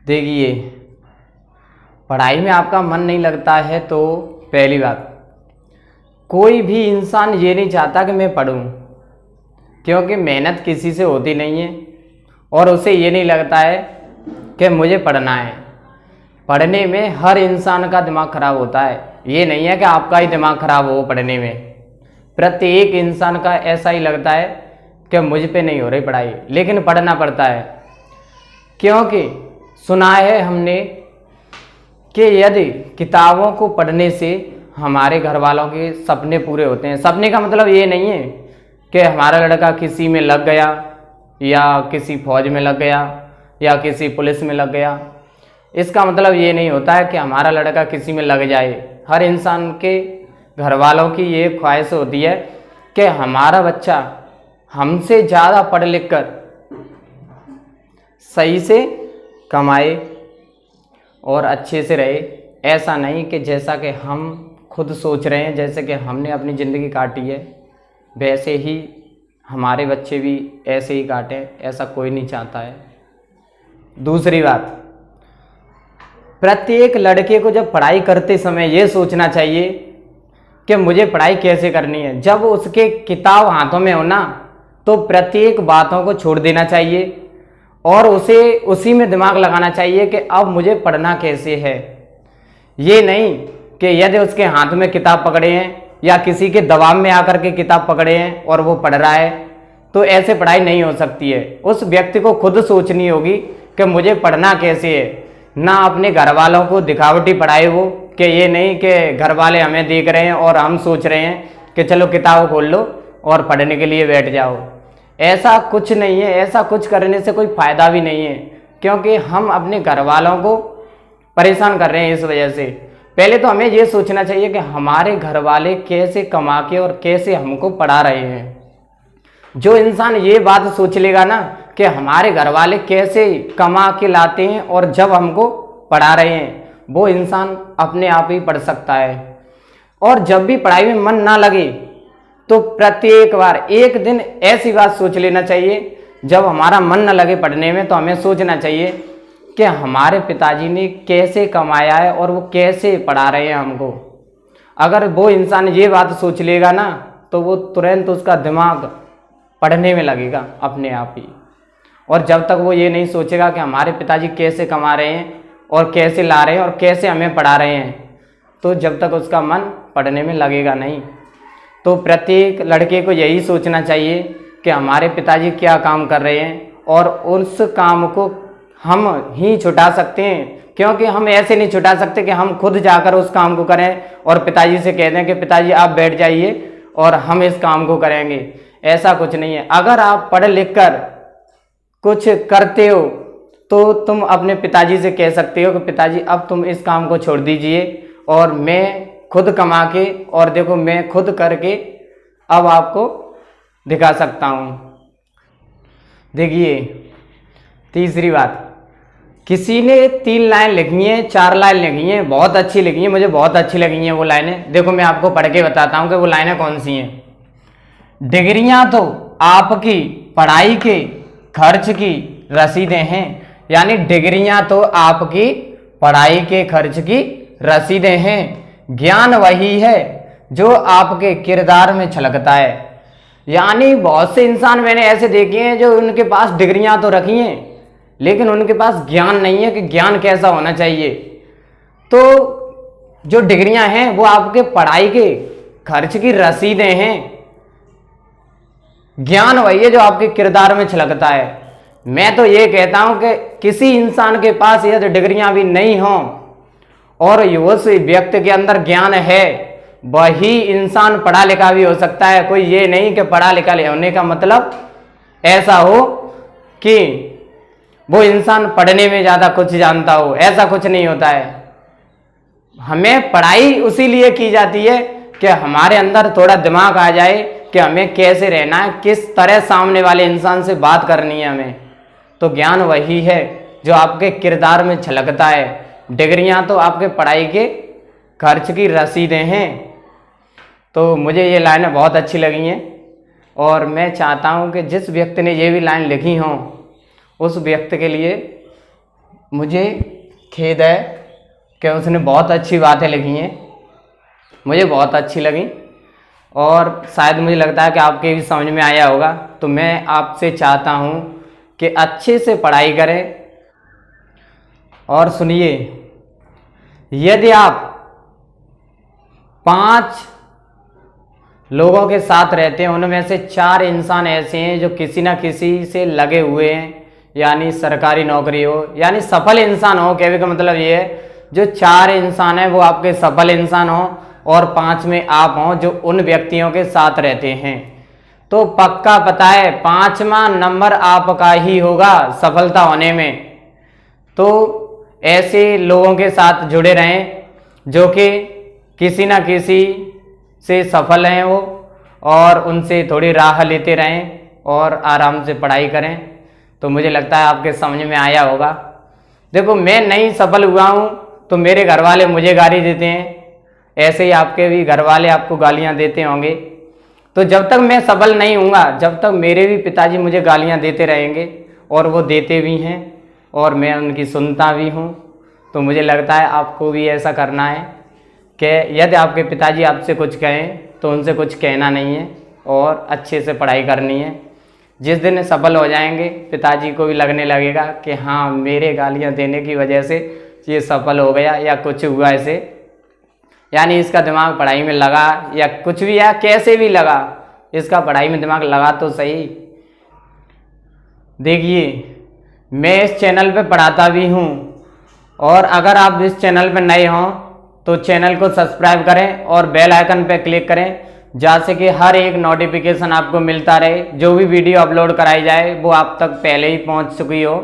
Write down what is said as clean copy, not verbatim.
देखिए, पढ़ाई में आपका मन नहीं लगता है तो पहली बात, कोई भी इंसान ये नहीं चाहता कि मैं पढूं, क्योंकि मेहनत किसी से होती नहीं है और उसे ये नहीं लगता है कि मुझे पढ़ना है। पढ़ने में हर इंसान का दिमाग खराब होता है, ये नहीं है कि आपका ही दिमाग खराब हो पढ़ने में। प्रत्येक इंसान का ऐसा ही लगता है कि मुझ पे नहीं हो रही पढ़ाई, लेकिन पढ़ना पड़ता है। क्योंकि सुना है हमने कि यदि किताबों को पढ़ने से हमारे घर वालों के सपने पूरे होते हैं। सपने का मतलब ये नहीं है कि हमारा लड़का किसी में लग गया या किसी फौज में लग गया या किसी पुलिस में लग गया। इसका मतलब ये नहीं होता है कि हमारा लड़का किसी में लग जाए। हर इंसान के घर वालों की ये ख्वाहिश होती है कि हमारा बच्चा हमसे ज़्यादा पढ़ लिख कर सही से कमाए और अच्छे से रहे। ऐसा नहीं कि जैसा कि हम खुद सोच रहे हैं, जैसे कि हमने अपनी ज़िंदगी काटी है वैसे ही हमारे बच्चे भी ऐसे ही काटें, ऐसा कोई नहीं चाहता है। दूसरी बात, प्रत्येक लड़के को जब पढ़ाई करते समय ये सोचना चाहिए कि मुझे पढ़ाई कैसे करनी है। जब उसके किताब हाथों में हो ना, तो प्रत्येक बातों को छोड़ देना चाहिए और उसे उसी में दिमाग लगाना चाहिए कि अब मुझे पढ़ना कैसे है। ये नहीं कि यदि उसके हाथ में किताब पकड़े हैं या किसी के दबाव में आकर के किताब पकड़े हैं और वो पढ़ रहा है, तो ऐसे पढ़ाई नहीं हो सकती है। उस व्यक्ति को खुद सोचनी होगी कि मुझे पढ़ना कैसे है, ना अपने घर वालों को दिखावटी पढ़ाए वो, कि ये नहीं कि घर वाले हमें देख रहे हैं और हम सोच रहे हैं कि चलो किताब खोल लो और पढ़ने के लिए बैठ जाओ। ऐसा कुछ नहीं है, ऐसा कुछ करने से कोई फ़ायदा भी नहीं है, क्योंकि हम अपने घर वालों को परेशान कर रहे हैं इस वजह से। पहले तो हमें ये सोचना चाहिए कि हमारे घर वाले कैसे कमा के और कैसे हमको पढ़ा रहे हैं। जो इंसान ये बात सोच लेगा ना कि हमारे घर वाले कैसे कमा के लाते हैं और जब हमको पढ़ा रहे हैं, वो इंसान अपने आप ही पढ़ सकता है। और जब भी पढ़ाई में मन ना लगे तो प्रत्येक बार एक दिन ऐसी बात सोच लेना चाहिए, जब हमारा मन न लगे पढ़ने में तो हमें सोचना चाहिए कि हमारे पिताजी ने कैसे कमाया है और वो कैसे पढ़ा रहे हैं हमको। अगर वो इंसान ये बात सोच लेगा ना, तो वो तुरंत उसका दिमाग पढ़ने में लगेगा अपने आप ही। और जब तक वो ये नहीं सोचेगा कि हमारे पिताजी कैसे कमा रहे हैं और कैसे ला रहे हैं और कैसे हमें पढ़ा रहे हैं, तो जब तक उसका मन पढ़ने में लगेगा नहीं। तो प्रत्येक लड़के को यही सोचना चाहिए कि हमारे पिताजी क्या काम कर रहे हैं और उस काम को हम ही छुटा सकते हैं। क्योंकि हम ऐसे नहीं छुटा सकते कि हम खुद जाकर उस काम को करें और पिताजी से कह दें कि पिताजी आप बैठ जाइए और हम इस काम को करेंगे। ऐसा कुछ नहीं है। अगर आप पढ़ लिख कर कुछ करते हो तो तुम अपने पिताजी से कह सकते हो कि पिताजी अब तुम इस काम को छोड़ दीजिए और मैं खुद कमा के और देखो मैं खुद करके अब आपको दिखा सकता हूँ। देखिए, तीसरी बात, किसी ने 3 लाइन लिखी हैं, 4 लाइन लिखी हैं, बहुत अच्छी लिखी हैं, मुझे बहुत अच्छी लगी हैं वो लाइनें। देखो मैं आपको पढ़ के बताता हूँ कि वो लाइनें कौन सी हैं। डिग्रियां तो आपकी पढ़ाई के खर्च की रसीदें हैं। यानी डिग्रियां तो आपकी पढ़ाई के खर्च की रसीदें हैं। ज्ञान वही है जो आपके किरदार में छलकता है। यानी बहुत से इंसान मैंने ऐसे देखे हैं जो उनके पास डिग्रियां तो रखी हैं लेकिन उनके पास ज्ञान नहीं है कि ज्ञान कैसा होना चाहिए। तो जो डिग्रियां हैं वो आपके पढ़ाई के खर्च की रसीदें हैं। ज्ञान वही है जो आपके किरदार में छलकता है। मैं तो ये कहता हूं कि किसी इंसान के पास यदि डिग्रियां भी नहीं हों और उस व्यक्ति के अंदर ज्ञान है, वही इंसान पढ़ा लिखा भी हो सकता है। कोई ये नहीं कि पढ़ा लिखा होने का मतलब ऐसा हो कि वो इंसान पढ़ने में ज़्यादा कुछ जानता हो, ऐसा कुछ नहीं होता है। हमें पढ़ाई उसी लिए की जाती है कि हमारे अंदर थोड़ा दिमाग आ जाए कि हमें कैसे रहना है, किस तरह सामने वाले इंसान से बात करनी है हमें। तो ज्ञान वही है जो आपके किरदार में छलकता है। डिग्रियां तो आपके पढ़ाई के खर्च की रसीदें हैं। तो मुझे ये लाइनें बहुत अच्छी लगी हैं और मैं चाहता हूं कि जिस व्यक्ति ने ये भी लाइन लिखी हों उस व्यक्ति के लिए मुझे खेद है कि उसने बहुत अच्छी बातें लिखी हैं, मुझे बहुत अच्छी लगी और शायद मुझे लगता है कि आपके भी समझ में आया होगा। तो मैं आपसे चाहता हूँ कि अच्छे से पढ़ाई करें। और सुनिए, यदि आप 5 लोगों के साथ रहते हैं, उनमें से 4 इंसान ऐसे हैं जो किसी ना किसी से लगे हुए हैं, यानी सरकारी नौकरी हो, यानी सफल इंसान हो। कहने का मतलब ये है जो 4 इंसान हैं वो आपके सफल इंसान हो और 5 में आप हों जो उन व्यक्तियों के साथ रहते हैं। तो पक्का पता है 5वां नंबर आपका ही होगा सफलता होने में। तो ऐसे लोगों के साथ जुड़े रहें जो कि किसी ना किसी से सफल हैं वो, और उनसे थोड़ी राह लेते रहें और आराम से पढ़ाई करें। तो मुझे लगता है आपके समझ में आया होगा। देखो, मैं नहीं सफल हुआ हूँ तो मेरे घर वाले मुझे गाली देते हैं, ऐसे ही आपके भी घर वाले आपको गालियाँ देते होंगे। तो जब तक मैं सफल नहीं हूँगा, जब तक मेरे भी पिताजी मुझे गालियाँ देते रहेंगे, और वो देते भी हैं और मैं उनकी सुनता भी हूँ। तो मुझे लगता है आपको भी ऐसा करना है कि यदि आपके पिताजी आपसे कुछ कहें तो उनसे कुछ कहना नहीं है और अच्छे से पढ़ाई करनी है। जिस दिन सफल हो जाएंगे, पिताजी को भी लगने लगेगा कि हाँ, मेरे गालियाँ देने की वजह से ये सफल हो गया या कुछ हुआ ऐसे, यानी इसका दिमाग पढ़ाई में लगा या कुछ भी, या कैसे भी लगा, इसका पढ़ाई में दिमाग लगा तो सही। देखिए, मैं इस चैनल पे पढ़ाता भी हूँ, और अगर आप इस चैनल पे नए हों तो चैनल को सब्सक्राइब करें और बेल आइकन पे क्लिक करें, जैसे कि हर एक नोटिफिकेशन आपको मिलता रहे। जो भी वीडियो अपलोड कराई जाए वो आप तक पहले ही पहुँच चुकी हो।